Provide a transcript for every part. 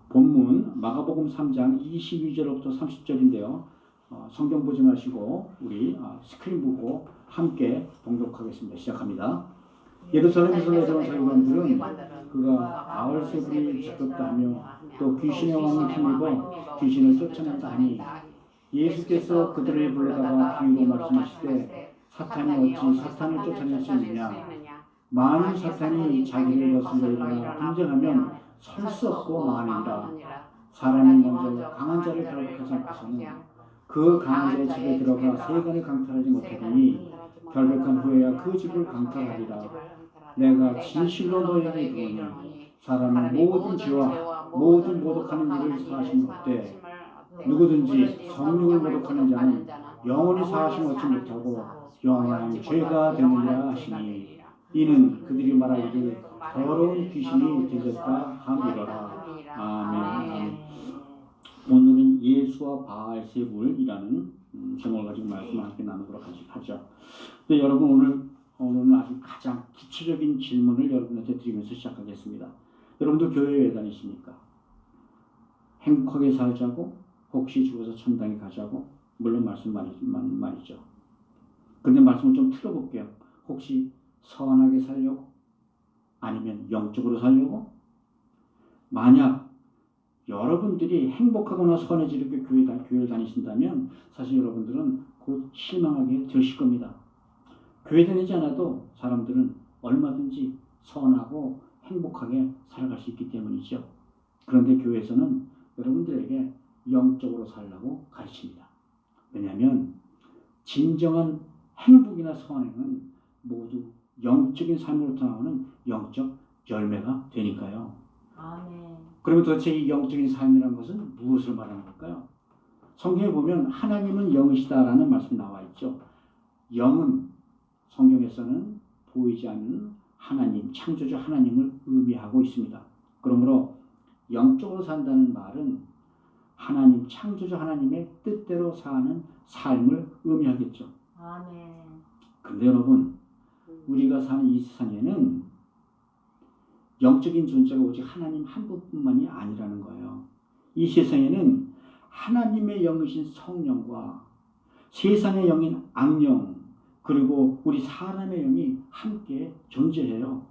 본문 마가복음 3장 22절부터 30절인데요. 성경 보지 마시고 우리 스크린 보고 함께 봉독하겠습니다. 시작합니다. 예루살렘에서 내려온 서기관들은 그가 바알세불이 죽었다 하며 또 귀신의 왕을 힘입어 귀신을 쫓아낸다 하니 예수께서 그들을 불러다가 비유로 말씀하시되 사탄이 어찌 사탄을 쫓아낼 수 있느냐. 만일 사탄이 자기를 거슬러 일어나 분쟁하면 설 수 없고 망하느니라. 사람이 먼저 강한 자를 결박하지 않고서는 그 강한 자의 집에 들어가 세간을 강탈하지 못하더니 결백한 후에야 그 집을 강탈하리라. 내가 진실로 너희에게 이르노니 사람은 모든 죄와 모든 모독하는 일을 사하심 없되 누구든지 성령을 모독하는 자는 영원히 사하심 얻지 못하고 영원한 죄가 되느니라 하시니 이는 그들이 말하기를 더러운 귀신이 들렸다 함이로라. 아멘. 오늘은 예수와 바알세불이라는 제목을 가지고 말씀을 함께 나누도록 하죠. 근데 여러분 오늘은 아주 가장 기초적인 질문을 여러분한테 드리면서 시작하겠습니다. 여러분들 교회에 왜 다니십니까? 행복하게 살자고? 혹시 죽어서 천당에 가자고? 물론 말이죠. 근데 말씀을 좀 틀어볼게요. 혹시 선하게 살려고? 아니면 영적으로 살려고? 만약 여러분들이 행복하거나 선해지게 교회를 다니신다면 사실 여러분들은 곧 실망하게 되실 겁니다. 교회 다니지 않아도 사람들은 얼마든지 선하고 행복하게 살아갈 수 있기 때문이죠. 그런데 교회에서는 여러분들에게 영적으로 살라고 가르칩니다. 왜냐하면 진정한 행복이나 선행은 모두 영적인 삶으로부터 나오는 영적 열매가 되니까요. 아멘. 그러면 도대체 이 영적인 삶이라는 것은 무엇을 말하는 걸까요? 성경에 보면 하나님은 영이시다라는 말씀이 나와 있죠. 영은 성경에서는 보이지 않는 하나님, 창조주 하나님을 의미하고 있습니다. 그러므로 영적으로 산다는 말은 하나님, 창조주 하나님의 뜻대로 사는 삶을 의미하겠죠. 아멘. 그런데 여러분, 우리가 사는 이 세상에는 영적인 존재가 오직 하나님 한 분뿐만이 아니라는 거예요. 이 세상에는 하나님의 영이신 성령과 세상의 영인 악령, 그리고 우리 사람의 영이 함께 존재해요.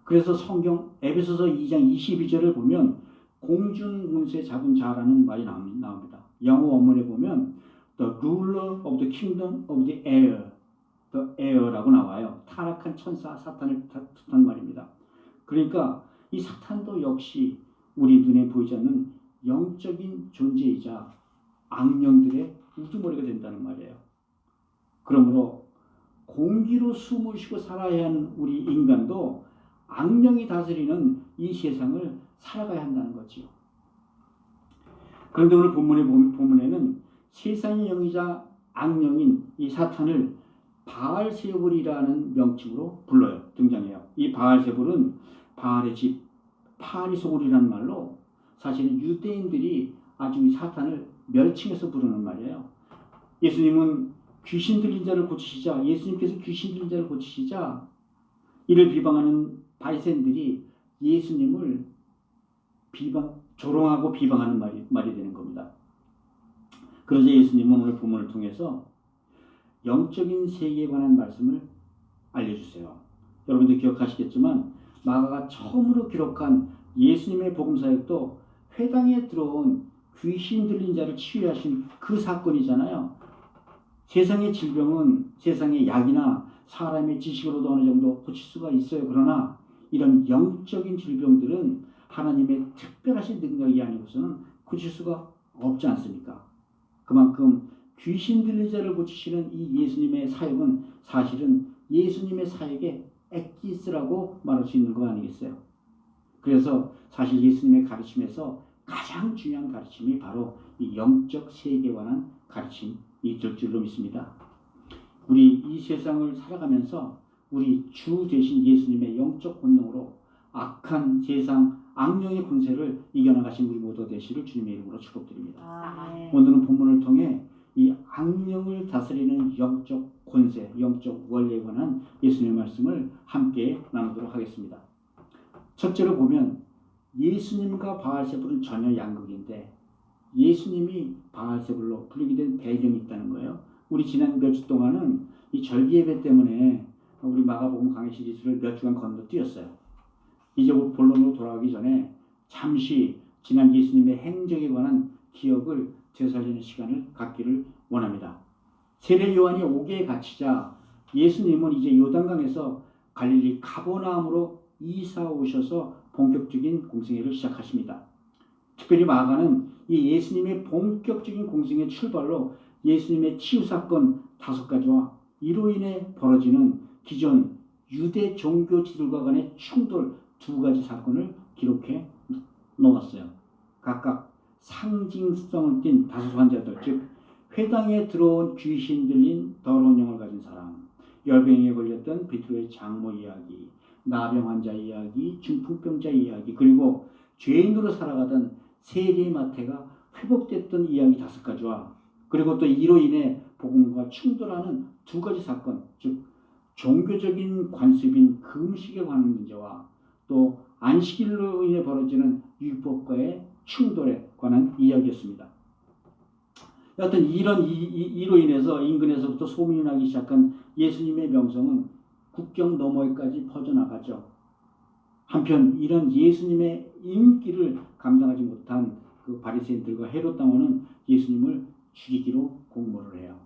그래서 성경 에베소서 2장 22절을 보면 공중 운세 잡은 자라는 말이 나옵니다. 영어 원문에 보면 The ruler of the kingdom of the air라고 나와요. 타락한 천사 사탄을 뜻하는 말입니다. 그러니까 이 사탄도 역시 우리 눈에 보이지 않는 영적인 존재이자 악령들의 우두머리가 된다는 말이에요. 그러므로 공기로 숨을 쉬고 살아야 하는 우리 인간도 악령이 다스리는 이 세상을 살아가야 한다는 거지요. 그런데 오늘 본문에는 세상의 영이자 악령인 이 사탄을 바알세불이라는 명칭으로 불러요. 등장해요. 이 바알세불은 바알의 집, 파리소굴이라는 말로 사실은 유대인들이 아주 이 사탄을 멸칭해서 부르는 말이에요. 예수님은 귀신 들린 자를 고치시자, 예수님께서 귀신 들린 자를 고치시자 이를 비방하는 바리새인들이 예수님을 조롱하고 비방하는 말이 되는 겁니다. 그러자 예수님은 오늘 본문을 통해서 영적인 세계에 관한 말씀을 알려주세요. 여러분들 기억하시겠지만 마가가 처음으로 기록한 예수님의 복음사역도 회당에 들어온 귀신 들린 자를 치유하신 그 사건이잖아요. 세상의 질병은 세상의 약이나 사람의 지식으로도 어느 정도 고칠 수가 있어요. 그러나 이런 영적인 질병들은 하나님의 특별하신 능력이 아니고서는 고칠 수가 없지 않습니까? 그만큼 귀신 들린 자를 고치시는 이 예수님의 사역은 사실은 예수님의 사역의 엑기스라고 말할 수 있는 거 아니겠어요? 그래서 사실 예수님의 가르침에서 가장 중요한 가르침이 바로 이 영적 세계에 관한 가르침이 될 줄로 믿습니다. 우리 이 세상을 살아가면서 우리 주 되신 예수님의 영적 본능으로 악한 세상 악령의 군세를 이겨나가신 우리 모두 되시를 주님의 이름으로 축복드립니다. 오늘은 본문을 통해 이 악령을 다스리는 영적 권세, 영적 원리에 관한 예수님의 말씀을 함께 나누도록 하겠습니다. 첫째로 보면 예수님과 바알세불은 전혀 양극인데 예수님이 바알세불로 불리게 된 배경이 있다는 거예요. 우리 지난 몇 주 동안은 이 절기 예배 때문에 우리 마가복음 강의 시리즈를 몇 주간 건너뛰었어요. 이제 본론으로 돌아가기 전에 잠시 지난 예수님의 행적에 관한 기억을 되살리는 시간을 갖기를 원합니다. 세례 요한이 옥에 갇히자 예수님은 이제 요단강에서 갈릴리 가버나움으로 이사 오셔서 본격적인 공생애를 시작하십니다. 특별히 마가는 이 예수님의 본격적인 공생의 출발로 예수님의 치유사건 5가지와 이로 인해 벌어지는 기존 유대 종교 지도자 간의 충돌 2가지 사건을 기록해 놓았어요. 각각 상징성을 띤 다수 환자들, 즉 회당에 들어온 귀신 들린 더러운 영을 가진 사람, 열병에 걸렸던 베드로의 장모 이야기, 나병 환자 이야기, 중풍병자 이야기, 그리고 죄인으로 살아가던 세리 마태가 회복됐던 이야기 5가지와 그리고 또 이로 인해 복음과 충돌하는 2가지 사건, 즉 종교적인 관습인 금식에 관한 문제와 또 안식일로 인해 벌어지는 율법과의 충돌에 관한 이야기였습니다. 여하튼 이로 인해서 인근에서부터 소문이 나기 시작한 예수님의 명성은 국경 너머에까지 퍼져나가죠. 한편 이런 예수님의 인기를 감당하지 못한 그 바리새인들과 헤롯 당원은 예수님을 죽이기로 공모를 해요.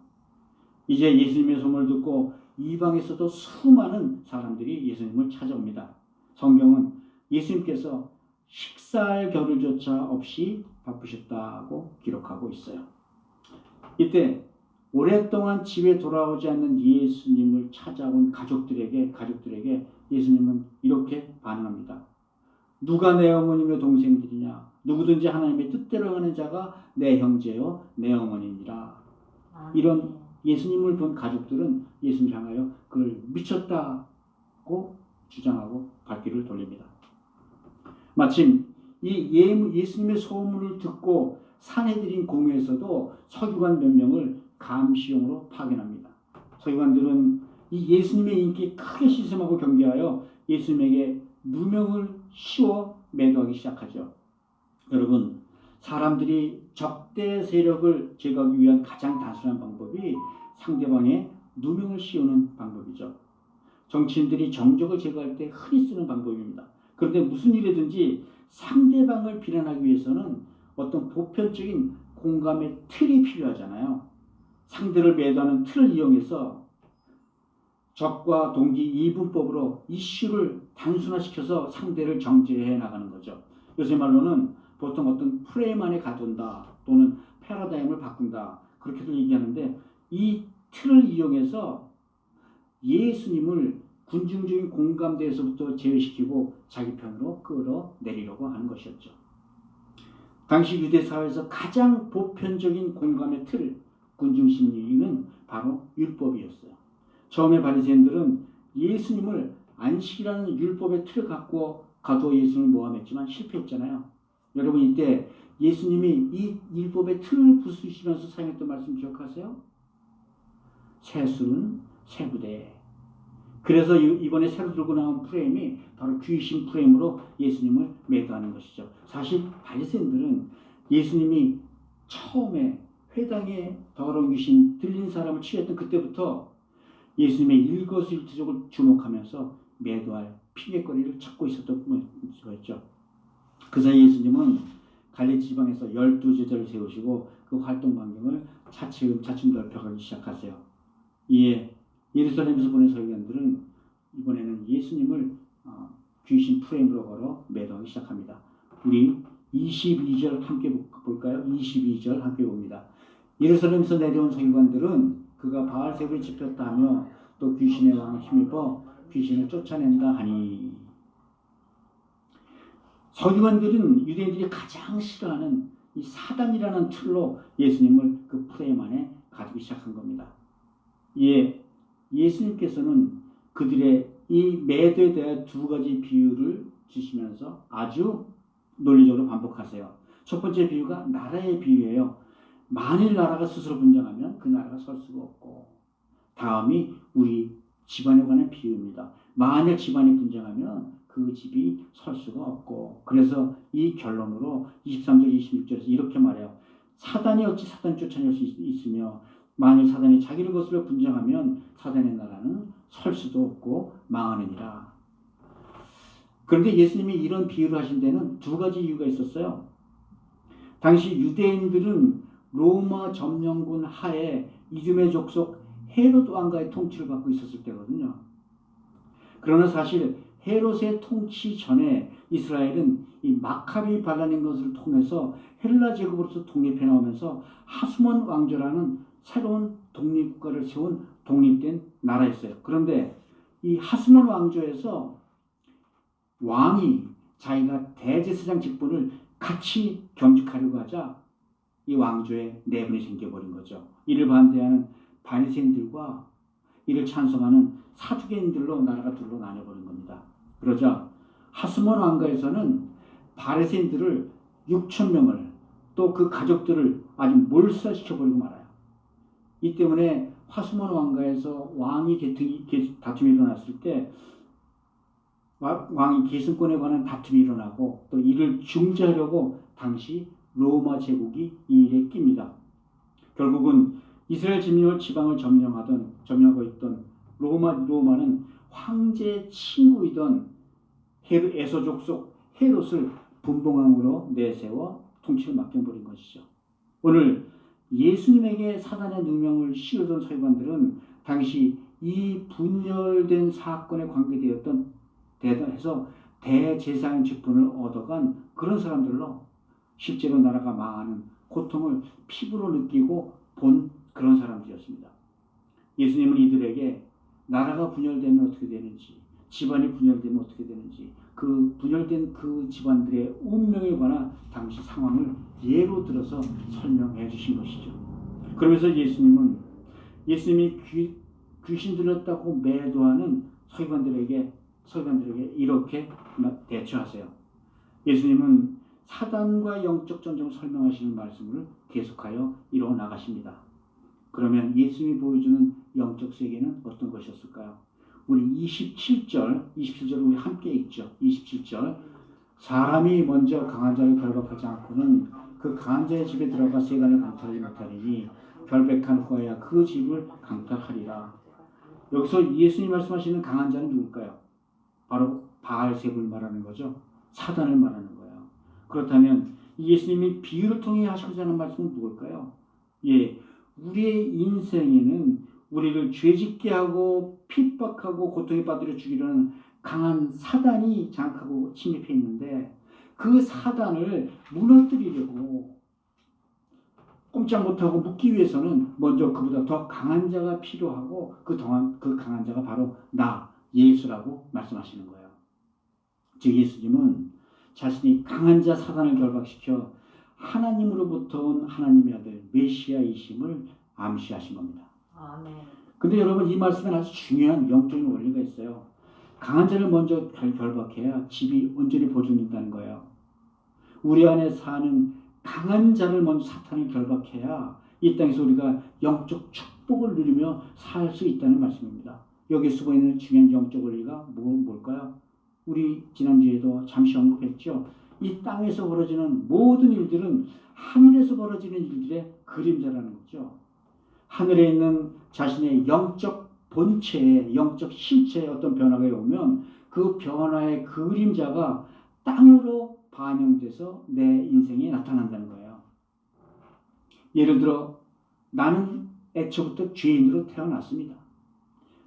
이제 예수님의 소문을 듣고 이방에서도 수많은 사람들이 예수님을 찾아옵니다. 성경은 예수님께서 식사할 겨를조차 없이 바쁘셨다고 기록하고 있어요. 이때 오랫동안 집에 돌아오지 않는 예수님을 찾아온 가족들에게 예수님은 이렇게 반응합니다. 누가 내 어머님의 동생들이냐? 누구든지 하나님의 뜻대로 하는 자가 내 형제요 내 어머니니라. 이런 예수님을 본 가족들은 예수님을 향하여 그를 미쳤다고 주장하고 발길을 돌립니다. 마침 이 예수님의 소문을 듣고 사내들인 공회에서도 서기관 몇 명을 감시용으로 파견합니다. 서기관들은 이 예수님의 인기에 크게 시샘하고 경계하여 예수님에게 누명을 씌워 매도하기 시작하죠. 여러분, 사람들이 적대 세력을 제거하기 위한 가장 단순한 방법이 상대방의 누명을 씌우는 방법이죠. 정치인들이 정적을 제거할 때 흔히 쓰는 방법입니다. 그런데 무슨 일이든지 상대방을 비난하기 위해서는 어떤 보편적인 공감의 틀이 필요하잖아요. 상대를 매도하는 틀을 이용해서 적과 동기 이분법으로 이슈를 단순화시켜서 상대를 정죄해 나가는 거죠. 요새 말로는 보통 어떤 프레임 안에 가둔다 또는 패러다임을 바꾼다 그렇게도 얘기하는데 이 틀을 이용해서 예수님을 군중적인 공감대에서부터 제외시키고 자기 편으로 끌어내리려고 하는 것이었죠. 당시 유대 사회에서 가장 보편적인 공감의 틀, 군중심리는 바로 율법이었어요. 처음에 바리새인들은 예수님을 안식이라는 율법의 틀을 갖고 가두어 예수님을 모함했지만 실패했잖아요. 여러분 이때 예수님이 이 율법의 틀을 부수시면서 사용했던 말씀 기억하세요? 새술은 새부대. 그래서 이번에 새로 들고 나온 프레임이 바로 귀신 프레임으로 예수님을 매도하는 것이죠. 사실 바리새인들은 예수님이 처음에 회당에 더러운 귀신 들린 사람을 치유했던 그때부터 예수님의 일거수일투족을 주목하면서 매도할 핑계거리를 찾고 있었던 거였죠. 그 사이 예수님은 갈릴리 지방에서 12제자를 세우시고 그 활동 반경을 차츰 넓혀가기 시작하세요. 이에 예루살렘에서 보낸 서기관들은 이번에는 예수님을 귀신 프레임으로 걸어 매도하기 시작합니다. 우리 22절 함께 볼까요? 22절 함께 봅니다. 예루살렘에서 내려온 서기관들은 그가 바알세불에 집혔다 하며 또 귀신의 왕을 힘입어 귀신을 쫓아낸다 하니. 서기관들은 유대인들이 가장 싫어하는 이 사단이라는 틀로 예수님을 그 프레임 안에 가두기 시작한 겁니다. 이에 예수님께서는 그들의 이 매도에 대한 2가지 비유를 주시면서 아주 논리적으로 반복하세요. 첫 번째 비유가 나라의 비유예요. 만일 나라가 스스로 분쟁하면 그 나라가 설 수가 없고, 다음이 우리 집안에 관한 비유입니다. 만일 집안이 분쟁하면 그 그 집이 설 수가 없고, 그래서 이 결론으로 23절 26절에서 이렇게 말해요. 사단이 어찌 사단을 쫓아낼 수 있으며 만일 사단이 자기를 거스려 분쟁하면 사단의 나라는 설 수도 없고 망하느니라. 그런데 예수님이 이런 비유를 하신 데는 두 가지 이유가 있었어요. 당시 유대인들은 로마 점령군 하에 이두메 족속 헤롯 왕가의 통치를 받고 있었을 때거든요. 그러나 사실 헤롯의 통치 전에 이스라엘은 이 마카비 반란인 것을 통해서 헬라 제국으로서 독립해 나오면서 하수몬 왕조라는 새로운 독립국가를 세운 독립된 나라였어요. 그런데 이 하수몬 왕조에서 왕이 자기가 대제사장 직분을 같이 겸직하려고 하자 이 왕조에 내분이 생겨버린 거죠. 이를 반대하는 바리새인들과 이를 찬성하는 사두개인들로 나라가 둘로 나뉘어버린 겁니다. 그러자 하수몬 왕가에서는 바리새인들을 6,000명을 또 그 가족들을 아주 몰살시켜버리고 말아요. 이 때문에 하수몬 왕가에서 왕위 다툼이 일어났을 때 왕이 계승권에 관한 다툼이 일어나고 또 이를 중재하려고 당시 로마 제국이 이 일에 낍니다. 결국은 이스라엘 지방을 점령하고 있던 로마는 황제의 친구이던 에서족 속 헤롯을 분봉왕으로 내세워 통치를 맡겨버린 것이죠. 오늘 예수님에게 사단의 누명을 씌우던 서기관들은 당시 이 분열된 사건에 관계되었던 대단해서 대제사장 직분을 얻어간 그런 사람들로 실제로 나라가 망하는 고통을 피부로 느끼고 본 그런 사람들이었습니다. 예수님은 이들에게 나라가 분열되면 어떻게 되는지, 집안이 분열되면 어떻게 되는지, 그 분열된 그 집안들의 운명에 관한 당시 상황을 예로 들어서 설명해 주신 것이죠. 그러면서 예수님이 귀신 들렸다고 매도하는 서기관들에게 이렇게 대처하세요. 예수님은 사단과 영적 전쟁을 설명하시는 말씀을 계속하여 이루어 나가십니다. 그러면 예수님이 보여주는 영적 세계는 어떤 것이었을까요? 우리 27절 우리 함께 읽죠. 27절 사람이 먼저 강한 자를 결박하지 않고는 그 강한 자의 집에 들어가 세간을 강탈하지 못하리니 결백한 후에야 그 집을 강탈하리라. 여기서 예수님 말씀하시는 강한 자는 누굴까요? 바로 바알세불 말하는 거죠. 사단을 말하는 거예요. 그렇다면 예수님이 비유를 통해 하시고자 하는 말씀은 누굴까요? 우리의 인생에는 우리를 죄짓게 하고 핍박하고 고통에 빠뜨려 죽이려는 강한 사단이 장악하고 침입해 있는데 그 사단을 무너뜨리려고 꼼짝 못하고 묶기 위해서는 먼저 그보다 더 강한 자가 필요하고 그 강한 자가 바로 나 예수라고 말씀하시는 거예요. 즉 예수님은 자신이 강한 자 사단을 결박시켜 하나님으로부터 온 하나님의 아들 메시아이심을 암시하신 겁니다. 아멘. 근데 여러분 이 말씀에 아주 중요한 영적인 원리가 있어요. 강한 자를 먼저 결박해야 집이 온전히 보존된다는 거예요. 우리 안에 사는 강한 자를 먼저 사탄을 결박해야 이 땅에서 우리가 영적 축복을 누리며 살 수 있다는 말씀입니다. 여기 쓰고 있는 중요한 영적 원리가 뭘까요? 우리 지난주에도 잠시 언급했죠. 이 땅에서 벌어지는 모든 일들은 하늘에서 벌어지는 일들의 그림자라는 거죠. 하늘에 있는 자신의 영적 본체에, 영적 실체에 어떤 변화가 오면 그 변화의 그림자가 땅으로 반영돼서 내 인생에 나타난다는 거예요. 예를 들어 나는 애초부터 죄인으로 태어났습니다.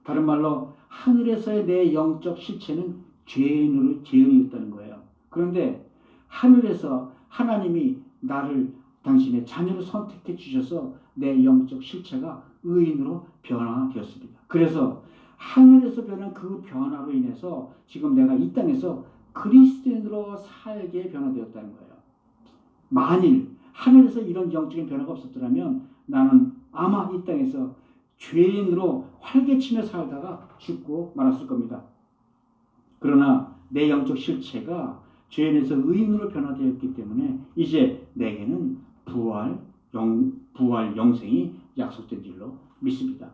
다른 말로 하늘에서의 내 영적 실체는 죄인이었다는 거예요. 그런데 하늘에서 하나님이 나를 당신의 자녀로 선택해 주셔서 내 영적 실체가 의인으로 변화되었습니다. 그래서 하늘에서 변한 그 변화로 인해서 지금 내가 이 땅에서 그리스도인으로 살게 변화되었다는 거예요. 만일 하늘에서 이런 영적인 변화가 없었더라면 나는 아마 이 땅에서 죄인으로 활개치며 살다가 죽고 말았을 겁니다. 그러나 내 영적 실체가 죄인에서 의인으로 변화되었기 때문에 이제 내게는 부활 영생이 약속된 줄로 믿습니다.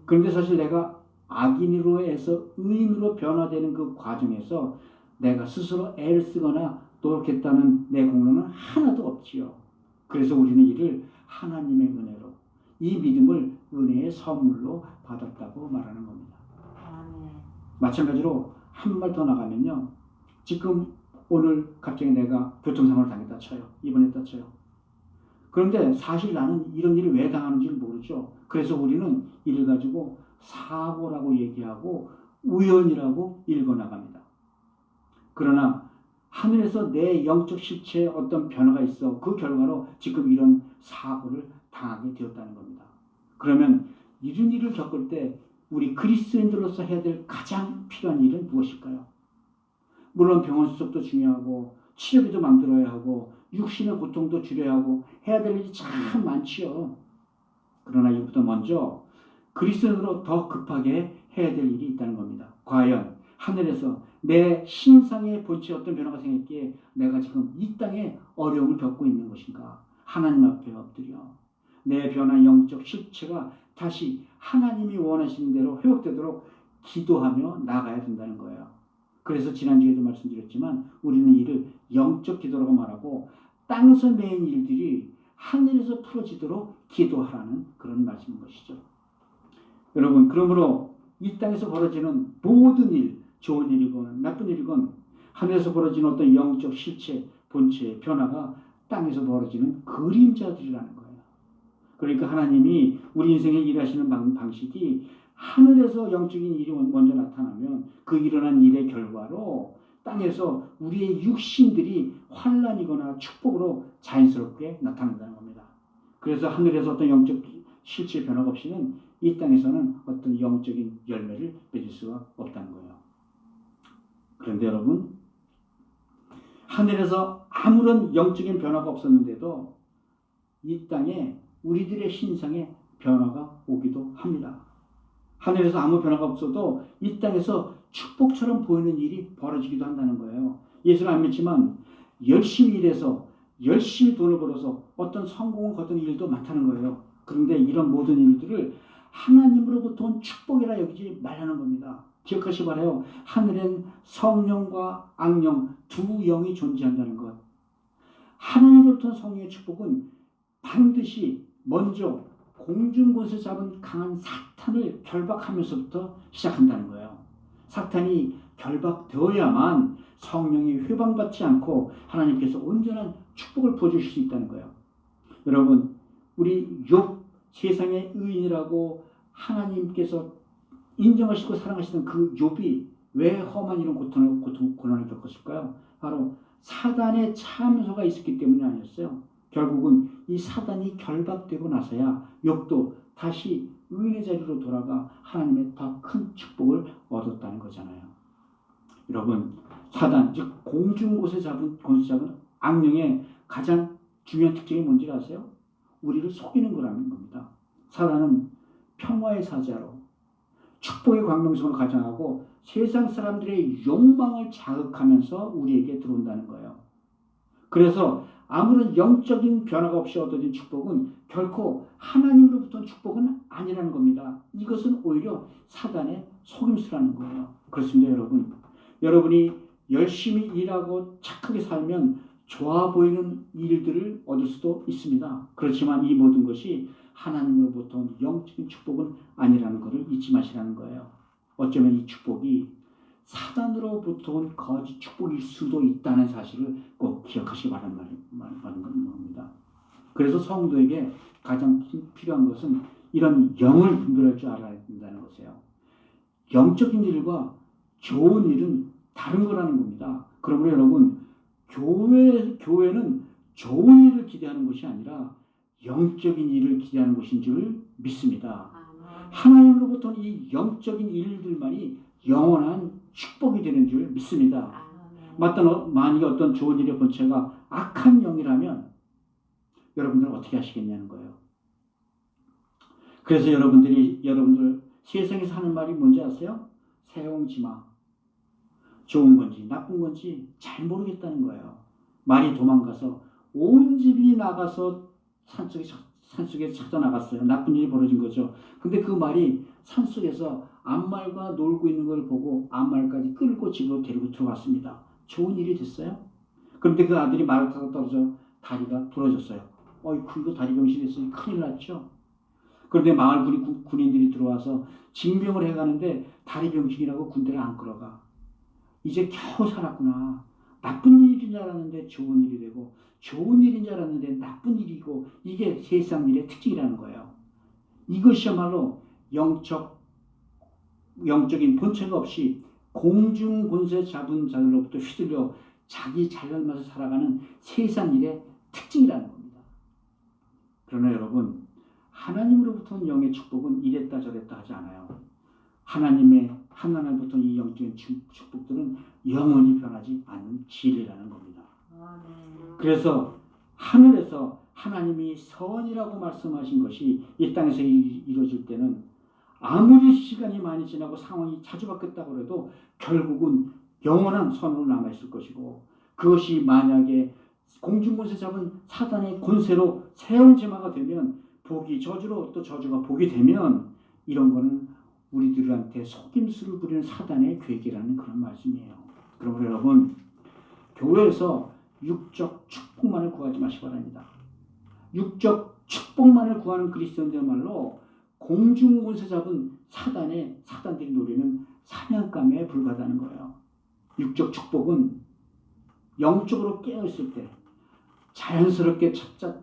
그런데 사실 내가 악인으로 해서 의인으로 변화되는 그 과정에서 내가 스스로 애를 쓰거나 노력했다는 내 공로는 하나도 없지요. 그래서 우리는 이를 하나님의 은혜로, 이 믿음을 은혜의 선물로 받았다고 말하는 겁니다. 마찬가지로 한 발 더 나가면요. 지금 오늘 갑자기 내가 교통사고를 당했다 쳐요. 입원했다 쳐요. 그런데 사실 나는 이런 일을 왜 당하는지 모르죠. 그래서 우리는 이를 가지고 사고라고 얘기하고 우연이라고 읽어나갑니다. 그러나 하늘에서 내 영적 실체에 어떤 변화가 있어 그 결과로 지금 이런 사고를 당하게 되었다는 겁니다. 그러면 이런 일을 겪을 때 우리 그리스도인들로서 해야 될 가장 필요한 일은 무엇일까요? 물론 병원 수속도 중요하고 치료비도 만들어야 하고 육신의 고통도 줄여야 하고 해야 될 일이 참 많지요. 그러나 이것보다 먼저 그리스도인으로 더 급하게 해야 될 일이 있다는 겁니다. 과연 하늘에서 내 신상의 본체에 어떤 변화가 생겼기에 내가 지금 이 땅에 어려움을 겪고 있는 것인가? 하나님 앞에 엎드려 내 변화 영적 실체가 다시 하나님이 원하시는 대로 회복되도록 기도하며 나가야 된다는 거예요. 그래서 지난주에도 말씀드렸지만 우리는 이를 영적 기도라고 말하고 땅에서 매인 일들이 하늘에서 풀어지도록 기도하라는 그런 말씀인 것이죠. 여러분, 그러므로 이 땅에서 벌어지는 모든 일, 좋은 일이건 나쁜 일이건 하늘에서 벌어지는 어떤 영적 실체, 본체의 변화가 땅에서 벌어지는 그림자들이라는 거예요. 그러니까 하나님이 우리 인생에 일하시는 방식이 하늘에서 영적인 일이 먼저 나타나면 그 일어난 일의 결과로 땅에서 우리의 육신들이 환난이거나 축복으로 자연스럽게 나타난다는 겁니다. 그래서 하늘에서 어떤 영적 실체 변화가 없이는 이 땅에서는 어떤 영적인 열매를 맺을 수가 없다는 거예요. 그런데 여러분, 하늘에서 아무런 영적인 변화가 없었는데도 이 땅에 우리들의 신상에 변화가 오기도 합니다. 하늘에서 아무 변화가 없어도 이 땅에서 축복처럼 보이는 일이 벌어지기도 한다는 거예요. 예수를 안 믿지만 열심히 일해서 열심히 돈을 벌어서 어떤 성공을 거둔 일도 많다는 거예요. 그런데 이런 모든 일들을 하나님으로부터 온 축복이라 여기지 말라는 겁니다. 기억하시 바라요. 하늘엔 성령과 악령 두 영이 존재한다는 것. 하나님으로부터 온 성령의 축복은 반드시 먼저 공중곳을 잡은 강한 사탄을 결박하면서부터 시작한다는 거예요. 사탄이 결박되어야만 성령이 회방받지 않고 하나님께서 온전한 축복을 부어주실 수 있다는 거예요. 여러분, 우리 욥, 세상의 의인이라고 하나님께서 인정하시고 사랑하시던 그 욥이 왜 험한 이런 고난을 겪었을까요? 바로 사단의 참소가 있었기 때문이 아니었어요. 결국은 이 사단이 결박되고 나서야 욥도 다시 의인의 자리로 돌아가 하나님의 더 큰 축복을 얻었다는 거잖아요. 여러분, 사단, 즉 공중곳에 잡은 악령의 가장 중요한 특징이 뭔지 아세요? 우리를 속이는 거라는 겁니다. 사단은 평화의 사자로 축복의 광명성을 가장하고 세상 사람들의 욕망을 자극하면서 우리에게 들어온다는 거예요. 그래서 아무런 영적인 변화가 없이 얻어진 축복은 결코 하나님으로부터 축복은 아니라는 겁니다. 이것은 오히려 사단의 속임수라는 거예요. 그렇습니다, 여러분. 여러분이 열심히 일하고 착하게 살면 좋아 보이는 일들을 얻을 수도 있습니다. 그렇지만 이 모든 것이 하나님으로부터 온 영적인 축복은 아니라는 것을 잊지 마시라는 거예요. 어쩌면 이 축복이 사단으로부터 온 거짓 축복일 수도 있다는 사실을 꼭 기억하시기 바라는 겁니다. 그래서 성도에게 가장 필요한 것은 이런 영을 분별할 줄 알아야 된다는 것이에요. 영적인 일과 좋은 일은 다른 거라는 겁니다. 그러므로 여러분, 교회는 좋은 일을 기대하는 것이 아니라 영적인 일을 기대하는 것인 줄 믿습니다. 하나님으로부터 이 영적인 일들만이 영원한 축복이 되는 줄 믿습니다. 만약에 어떤 좋은 일의 본체가 악한 영이라면 여러분들은 어떻게 하시겠냐는 거예요. 그래서 여러분들 세상에서 하는 말이 뭔지 아세요? 세옹지 마. 좋은 건지 나쁜 건지 잘 모르겠다는 거예요. 말이 도망가서 온 집이 나가서 산속에 찾아 나갔어요. 나쁜 일이 벌어진 거죠. 근데 그 말이 산속에서 암말과 놀고 있는 걸 보고 암말까지 끌고 집으로 데리고 들어왔습니다. 좋은 일이 됐어요. 그런데 그 아들이 말을 타고 떨어져 다리가 부러졌어요. 어이쿠, 이거 다리 병신했으니 큰일 났죠. 그런데 마을 군인들이 들어와서 징병을 해가는데 다리 병신이라고 군대를 안 끌어가. 이제 겨우 살았구나. 나쁜 일인 줄 알았는데 좋은 일이 되고, 좋은 일인 줄 알았는데 나쁜 일이고, 이게 세상 일의 특징이라는 거예요. 이것이야말로 영적인 본체가 없이 공중 권세 잡은 자들로부터 휘둘려 자기 잘날맛을 살아가는 세상 일의 특징이라는 겁니다. 그러나 여러분, 하나님으로부터는 영의 축복은 이랬다 저랬다 하지 않아요. 하나님으로부터 이 영적인 축복들은 영원히 변하지 않는 진리라는 겁니다. 그래서 하늘에서 하나님이 선이라고 말씀하신 것이 이 땅에서 이루어질 때는 아무리 시간이 많이 지나고 상황이 자주 바뀌었다고 해도 결국은 영원한 선으로 남아있을 것이고, 그것이 만약에 공중권세 잡은 사단의 권세로 세용제마가 되면 복이 저주로 또 저주가 복이 되면 이런 거는 우리들한테 속임수를 부리는 사단의 계획이라는 그런 말씀이에요. 그러므로 여러분, 교회에서 육적 축복만을 구하지 마시기 바랍니다. 육적 축복만을 구하는 그리스도인들말로 공중권세 잡은 사단들이 노리는 사냥감에 불과하다는 거예요. 육적 축복은 영적으로 깨어있을 때 자연스럽게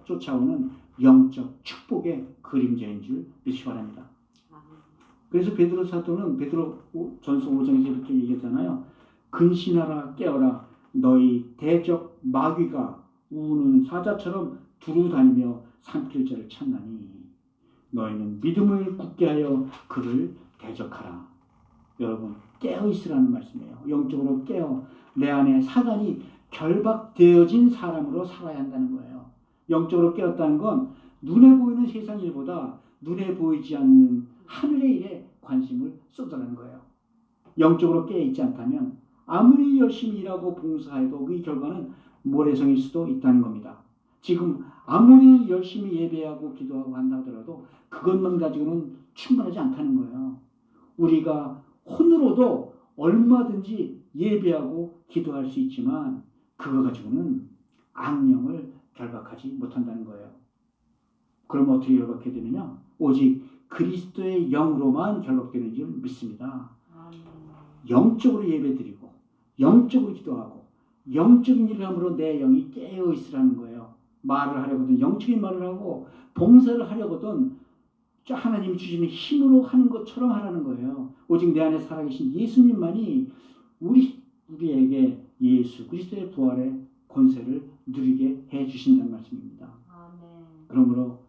쫓아오는 영적 축복의 그림자인 줄 믿으시기 바랍니다. 그래서 베드로 사도는 베드로전서 5장에서 이렇게 얘기했잖아요. 근신하라 깨어라, 너희 대적 마귀가 우는 사자처럼 두루 다니며 삼킬 자를 찾나니 너희는 믿음을 굳게 하여 그를 대적하라. 여러분, 깨어있으라는 말씀이에요. 영적으로 깨어 내 안에 사단이 결박되어진 사람으로 살아야 한다는 거예요. 영적으로 깨었다는 건 눈에 보이는 세상 일보다 눈에 보이지 않는 하늘의 일에 관심을 쏟으라는 거예요. 영적으로 깨어있지 않다면 아무리 열심히 일하고 봉사해도 그 결과는 모래성일 수도 있다는 겁니다. 지금 아무리 열심히 예배하고 기도하고 한다 하더라도 그것만 가지고는 충분하지 않다는 거예요. 우리가 혼으로도 얼마든지 예배하고 기도할 수 있지만 그거 가지고는 악령을 결박하지 못한다는 거예요. 그럼 어떻게 결박해야 되느냐? 오직 그리스도의 영으로만 결박되는 줄 믿습니다. 영적으로 예배드리고 영적으로 기도하고 영적인 일을 함으로 내 영이 깨어 있으라는 거예요. 말을 하려거든 영적인 말을 하고 봉사를 하려거든 하나님이 주시는 힘으로 하는 것처럼 하라는 거예요. 오직 내 안에 살아계신 예수님만이 우리에게 예수 그리스도의 부활의 권세를 누리게 해주신다는 말씀입니다. 그러므로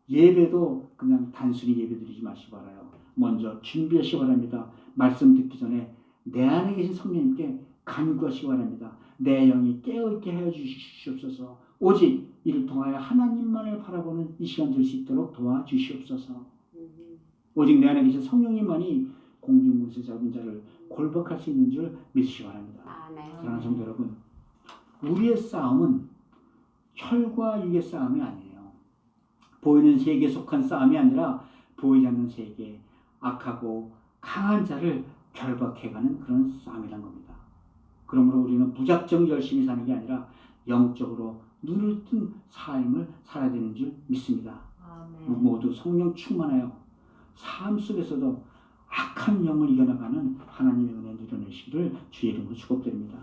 예배도 그냥 단순히 예배드리지 마시기 바라요. 먼저 준비하시기 바랍니다. 말씀 듣기 전에 내 안에 계신 성령님께 간구하시기 바랍니다. 내 영이 깨어있게 하여 주시옵소서. 오직 이를 통하여 하나님만을 바라보는 이 시간 될 수 있도록 도와주시옵소서. 오직 내 안에 계신 성령님만이 공중권세 잡은 자를 골복할 수 있는 줄 믿으시기 바랍니다. 사랑하는 성도 여러분, 우리의 싸움은 혈과 육의 싸움이 아니에요. 보이는 세계에 속한 싸움이 아니라 보이지 않는 세계, 악하고 강한 자를 결박해가는 그런 싸움이란 겁니다. 그러므로 우리는 무작정 열심히 사는 게 아니라 영적으로 눈을 뜬 삶을 살아야 되는 줄 믿습니다. 모두 성령 충만하여 삶 속에서도 악한 영을 이겨나가는 하나님의 은혜 누려내시기를 주의 이름으로 축복드립니다.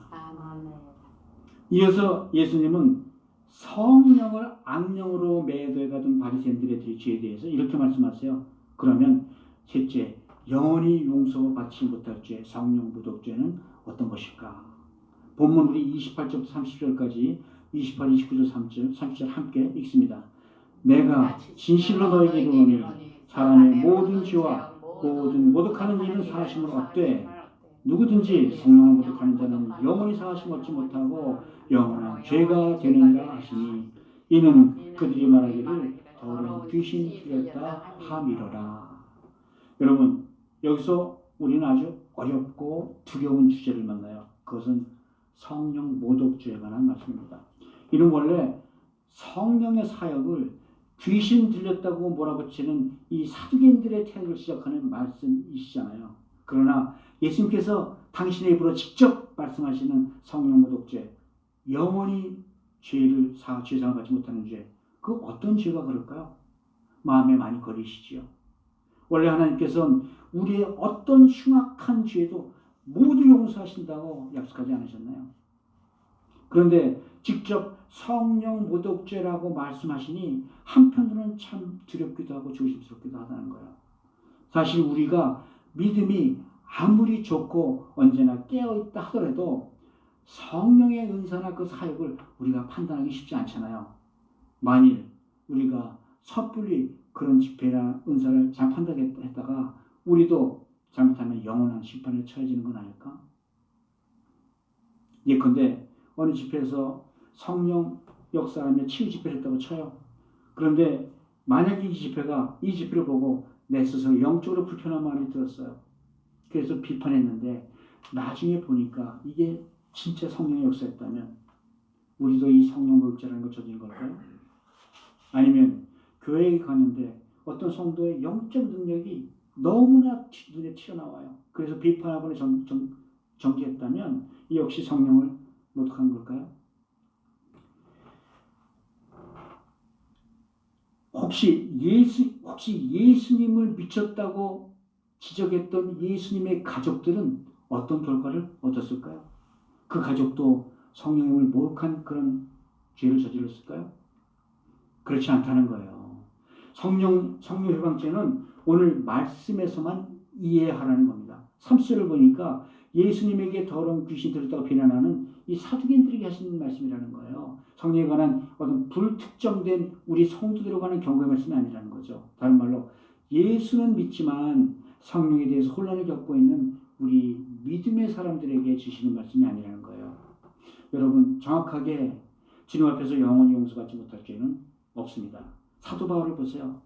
이어서 예수님은 성령을 악령으로 매도해가던 바리새인들의 죄에 대해서 이렇게 말씀하세요. 그러면 셋째, 영원히 용서받지 못할 죄, 성령 모독죄는 어떤 것일까? 본문 우리 28절부터 30절까지 28, 29절, 30절 함께 읽습니다. 내가 진실로 너에게 이르노니 사람의 모든 죄와 모든 모독하는 일은 사하심을 얻되 누구든지 성령을 모독하는 자는 영원히 사하심 얻지 못하고 영원한 죄가 되느니라 하시니 이는 그들이 말하기를 더러운 귀신 들였다 함이로라. 여러분, 여기서 우리는 아주 어렵고 두려운 주제를 만나요. 그것은 성령 모독죄에 관한 말씀입니다. 이는 원래 성령의 사역을 귀신 들렸다고 몰아붙이는 이 사두개인들의 태도를 시작하는 말씀이시잖아요. 그러나 예수님께서 당신의 입으로 직접 말씀하시는 성령 모독죄, 영원히 죄상을 받지 못하는 죄, 그 어떤 죄가 그럴까요? 마음에 많이 걸리시지요. 원래 하나님께서는 우리의 어떤 흉악한 죄도 모두 용서하신다고 약속하지 않으셨나요? 그런데 직접 성령 모독죄라고 말씀하시니 한편으로는 참 두렵기도 하고 조심스럽기도 하다는 거예요. 사실 우리가 믿음이 아무리 좋고 언제나 깨어있다 하더라도 성령의 은사나 그 사역을 우리가 판단하기 쉽지 않잖아요. 만일 우리가 섣불리 그런 집회나 은사를 잘 판단했다가 우리도 잘못하면 영원한 심판에 처해지는 건 아닐까? 예컨대 어느 집회에서 성령 역사하며 치유 집회를 했다고 쳐요. 그런데 만약에 이 집회를 보고 내 스스로 영적으로 불편한 마음이 들었어요. 그래서 비판했는데 나중에 보니까 이게 진짜 성령의 역사였다면 우리도 이 성령 모독죄라는 걸 저지른 걸까요? 아니면 교회에 가는데 어떤 성도의 영적 능력이 너무나 눈에 튀어나와요. 그래서 비판하거나 정지했다면 이 역시 성령을 모독한 걸까요? 혹시 예수님을 미쳤다고 지적했던 예수님의 가족들은 어떤 결과를 얻었을까요? 그 가족도 성령을 모독한 그런 죄를 저질렀을까요? 그렇지 않다는 거예요. 성령 회방죄는 오늘 말씀에서만 이해하라는 겁니다. 3절을 보니까 예수님에게 더러운 귀신 들었다고 비난하는 이 사두개인들에게 하시는 말씀이라는 거예요. 성령에 관한 어떤 불특정된 우리 성도들에 관한 경고의 말씀이 아니라는 거죠. 다른 말로 예수는 믿지만 성령에 대해서 혼란을 겪고 있는 우리 믿음의 사람들에게 주시는 말씀이 아니라는 거예요. 여러분 정확하게 주님 앞에서 영원히 용서받지 못할 죄는 없습니다. 사도 바울을 보세요.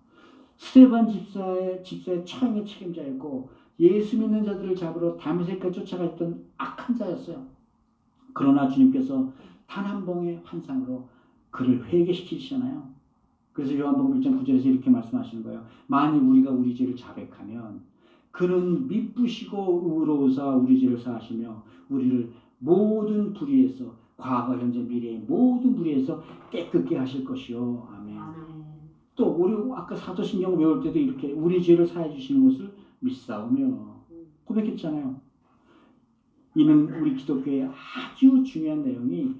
스데반 집사의 처형의 책임자였고 예수 믿는 자들을 잡으러 다메섹까지 쫓아갔던 악한 자였어요. 그러나 주님께서 단 한 번의 환상으로 그를 회개시키시잖아요. 그래서 요한복음 1장 9절에서 이렇게 말씀하시는 거예요. 만일 우리가 우리 죄를 자백하면 그는 미쁘시고 의로우사 우리 죄를 사하시며 우리를 모든 불의에서 과거 현재 미래의 모든 불의에서 깨끗게 하실 것이요. 아멘. 또 우리 아까 사도신경 외울 때도 이렇게 우리 죄를 사해 주시는 것을 믿사오며 고백했잖아요. 이는 우리 기독교의 아주 중요한 내용이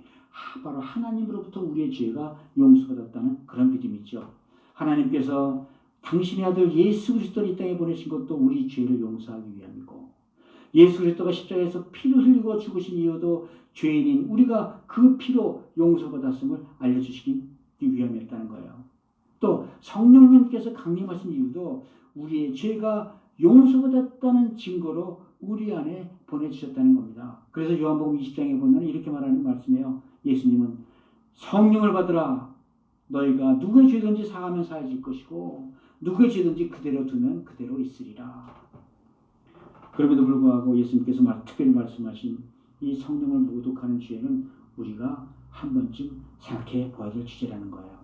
바로 하나님으로부터 우리의 죄가 용서받았다는 그런 믿음이죠. 하나님께서 당신의 아들 예수 그리스도를 이 땅에 보내신 것도 우리 죄를 용서하기 위함이고 예수 그리스도가 십자가에서 피를 흘리고 죽으신 이유도 죄인인 우리가 그 피로 용서받았음을 알려주시기 위함이었다는 거예요. 또 성령님께서 강림하신 이유도 우리의 죄가 용서받았다는 증거로 우리 안에 보내주셨다는 겁니다. 그래서 요한복음 20장에 보면 이렇게 말하는 말씀이에요. 예수님은 성령을 받으라. 너희가 누구의 죄든지 사하면 사해질 것이고 누구의 죄든지 그대로 두면 그대로 있으리라. 그럼에도 불구하고 예수님께서 특별히 말씀하신 이 성령을 모독하는 죄는 우리가 한 번쯤 생각해 봐야 될 주제라는 거예요.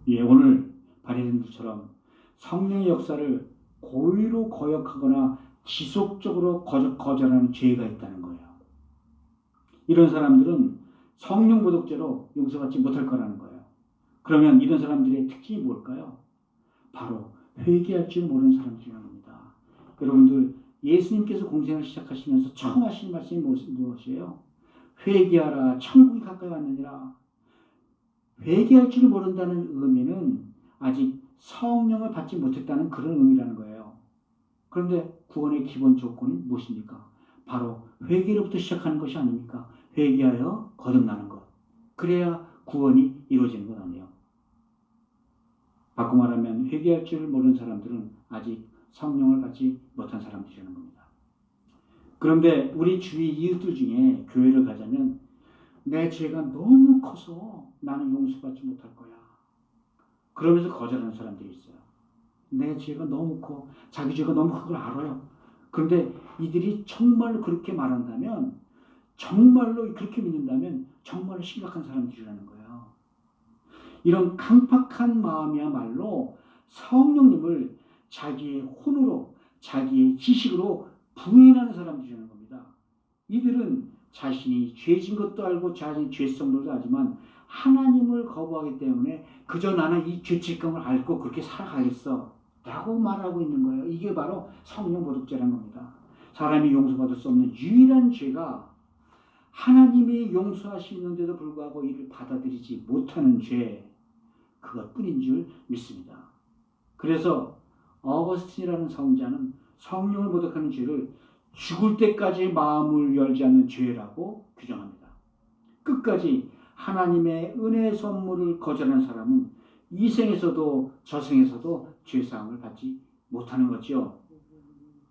예, 오늘 바리새인들처럼 성령의 역사를 고의로 거역하거나 지속적으로 거절하는 죄가 있다는 거예요. 이런 사람들은 성령 모독죄로 용서받지 못할 거라는 거예요. 그러면 이런 사람들의 특징이 뭘까요? 바로 회개할 줄 모르는 사람들이라는 겁니다. 여러분들 예수님께서 공생을 시작하시면서 처음 하신 말씀이 무엇이에요? 회개하라 천국이 가까이 왔느니라. 회개할 줄 모른다는 의미는 아직 성령을 받지 못했다는 그런 의미라는 거예요. 그런데 구원의 기본 조건이 무엇입니까? 바로 회개로부터 시작하는 것이 아닙니까? 회개하여 거듭나는 것. 그래야 구원이 이루어지는 것 아니에요. 바꿔 말하면 회개할 줄 모르는 사람들은 아직 성령을 받지 못한 사람들이라는 겁니다. 그런데 우리 주위 이웃들 중에 교회를 가자면 내 죄가 너무 커서 나는 용서받지 못할 거야. 그러면서 거절하는 사람들이 있어요. 내 죄가 너무 커. 자기 죄가 너무 큰 걸 알아요. 그런데 이들이 정말로 그렇게 말한다면 정말로 그렇게 믿는다면 정말로 심각한 사람들이라는 거예요. 이런 강팍한 마음이야말로 성령님을 자기의 혼으로 자기의 지식으로 부인하는 사람들이라는 겁니다. 이들은 자신이 죄진 것도 알고 자신의 죄성도 알지만 하나님을 거부하기 때문에 그저 나는 이 죄책감을 앓고 그렇게 살아가겠어 라고 말하고 있는 거예요. 이게 바로 성령 모독죄라는 겁니다. 사람이 용서받을 수 없는 유일한 죄가 하나님이 용서하시는데도 불구하고 이를 받아들이지 못하는 죄, 그것뿐인 줄 믿습니다. 그래서 어거스틴이라는 성자는 성령을 모독하는 죄를 죽을 때까지 마음을 열지 않는 죄라고 규정합니다. 끝까지 하나님의 은혜의 선물을 거절하는 사람은 이 생에서도 저 생에서도 죄사함을 받지 못하는 거죠.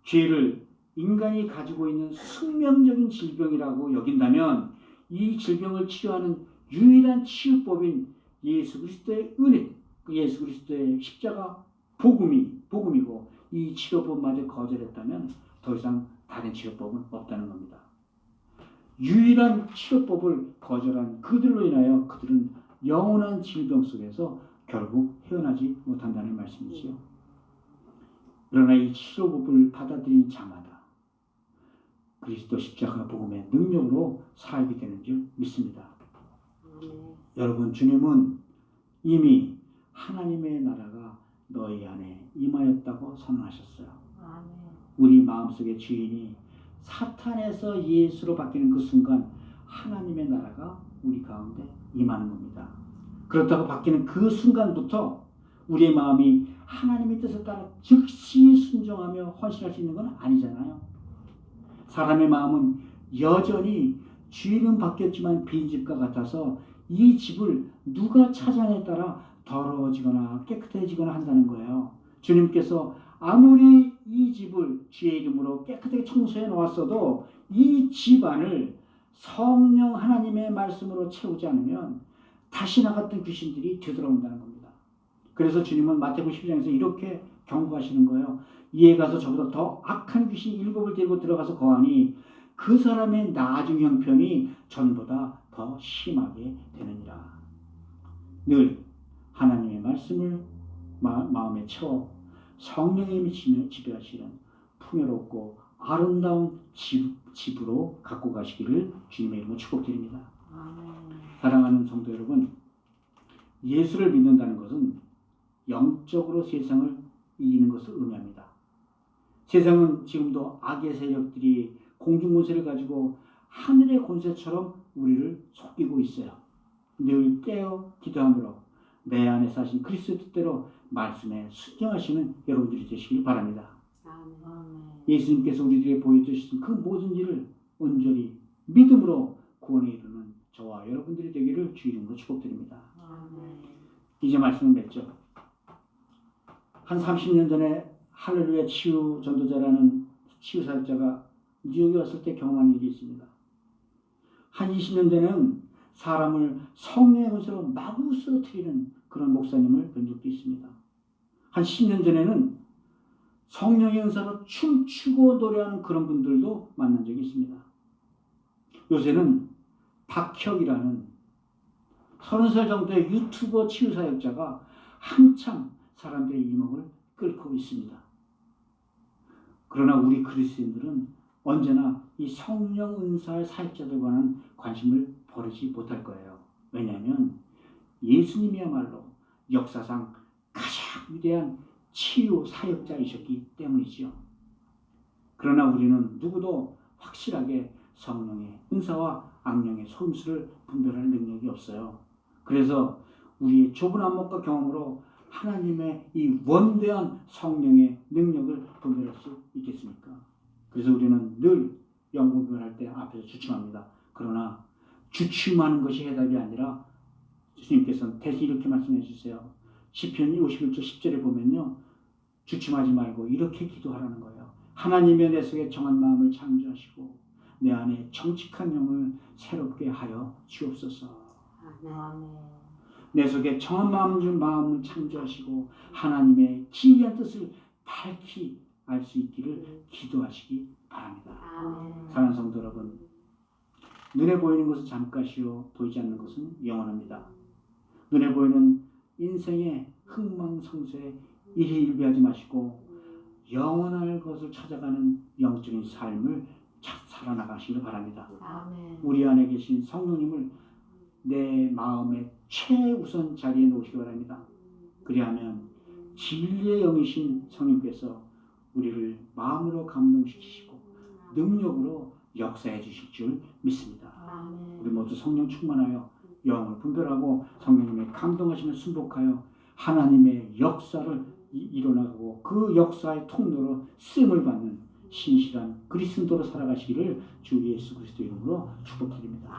죄를 인간이 가지고 있는 숙명적인 질병이라고 여긴다면 이 질병을 치료하는 유일한 치유법인 예수 그리스도의 은혜, 예수 그리스도의 십자가 복음이고 이 치료법마저 거절했다면 더 이상 다른 치료법은 없다는 겁니다. 유일한 치료법을 거절한 그들로 인하여 그들은 영원한 질병 속에서 결국 헤어나지 못한다는 말씀이지요. 그러나 이 치료법을 받아들인 자마다 그리스도 십자가 복음의 능력으로 살게 되는 줄 믿습니다. 여러분, 주님은 이미 하나님의 나라가 너희 안에 임하였다고 선언하셨어요. 우리 마음속의 주인이 사탄에서 예수로 바뀌는 그 순간 하나님의 나라가 우리 가운데 임하는 겁니다. 그렇다고 바뀌는 그 순간부터 우리의 마음이 하나님의 뜻에 따라 즉시 순종하며 헌신할 수 있는 건 아니잖아요. 사람의 마음은 여전히 주인은 바뀌었지만 빈집과 같아서 이 집을 누가 차지하냐에 따라 더러워지거나 깨끗해지거나 한다는 거예요. 주님께서 아무리 이 집을 주의 이름으로 깨끗하게 청소해 놓았어도 이 집안을 성령 하나님의 말씀으로 채우지 않으면 다시 나갔던 귀신들이 되돌아온다는 겁니다. 그래서 주님은 마태복음 12장에서 이렇게 경고하시는 거예요. 이에 가서 저보다 더 악한 귀신 7을 데리고 들어가서 거하니 그 사람의 나중 형편이 전보다 더 심하게 되느니라. 늘 하나님의 말씀을 마음에 채워 성령님이 지배하시는 풍요롭고 아름다운 집으로 갖고 가시기를 주님의 이름으로 축복드립니다. 사랑하는 성도 여러분, 예수를 믿는다는 것은 영적으로 세상을 이기는 것을 의미합니다. 세상은 지금도 악의 세력들이 공중권세를 가지고 하늘의 권세처럼 우리를 속이고 있어요. 늘 깨어 기도함으로 내 안에 사신 그리스도 뜻대로 말씀에 순종하시는 여러분들이 되시길 바랍니다. 예수님께서 우리들에게 보여주신 그 모든 일을 온전히 믿음으로 구원에 이르는 저와 여러분들이 되기를 주 이름으로 축복드립니다. 이제 말씀을 맺죠. 한 30년 전에 할렐루야 치유 전도자라는 치유 사역자가 뉴욕에 왔을 때 경험한 일이 있습니다. 한 20년 전에는 사람을 성령의 권세로 마구 쓰러뜨리는 그런 목사님을 뵌 적도 있습니다. 한 10년 전에는 성령의 은사로 춤추고 노래하는 그런 분들도 만난 적이 있습니다. 요새는 박혁이라는 30살 정도의 유튜버 치유사역자가 한참 사람들의 이목을 끌고 있습니다. 그러나 우리 그리스도인들은 언제나 이 성령 은사의 사역자들과는 관심을 버리지 못할 거예요. 왜냐하면 예수님이야말로 역사상 가장 위대한 치유 사역자이셨기 때문이지요. 그러나 우리는 누구도 확실하게 성령의 은사와 악령의 소임수를 분별할 능력이 없어요. 그래서 우리의 좁은 안목과 경험으로 하나님의 이 원대한 성령의 능력을 분별할 수 있겠습니까? 그래서 우리는 늘 영분 분별할 때 앞에서 주춤합니다. 그러나 주춤하는 것이 해답이 아니라 주님께서는 대신 이렇게 말씀해 주세요. 시편 51조 10절에 보면요, 주춤하지 말고 이렇게 기도하라는 거예요. 하나님의 내 속에 정한 마음을 창조하시고 내 안에 정직한 영을 새롭게 하여 주옵소서. 내 속에 정한 마음을 창조하시고 하나님의 기이한 뜻을 밝히 알 수 있기를 기도하시기 바랍니다. 사랑하는 성도 여러분, 눈에 보이는 것은 잠깐이요 보이지 않는 것은 영원합니다. 눈에 보이는 인생의 흥망성쇠에 일희일비하지 마시고 영원할 것을 찾아가는 영적인 삶을 살아나가시길 바랍니다. 아멘. 우리 안에 계신 성령님을 내 마음의 최우선 자리에 놓으시기 바랍니다. 그리하면 진리의 영이신 성령께서 우리를 마음으로 감동시키시고 능력으로 역사해 주실 줄 믿습니다. 아멘. 우리 모두 성령 충만하여 영을 분별하고 성령님의 감동하심을 순복하여 하나님의 역사를 일어나고 그 역사의 통로로 쓰임을 받는 신실한 그리스도로 살아가시기를 주 예수 그리스도 이름으로 축복드립니다.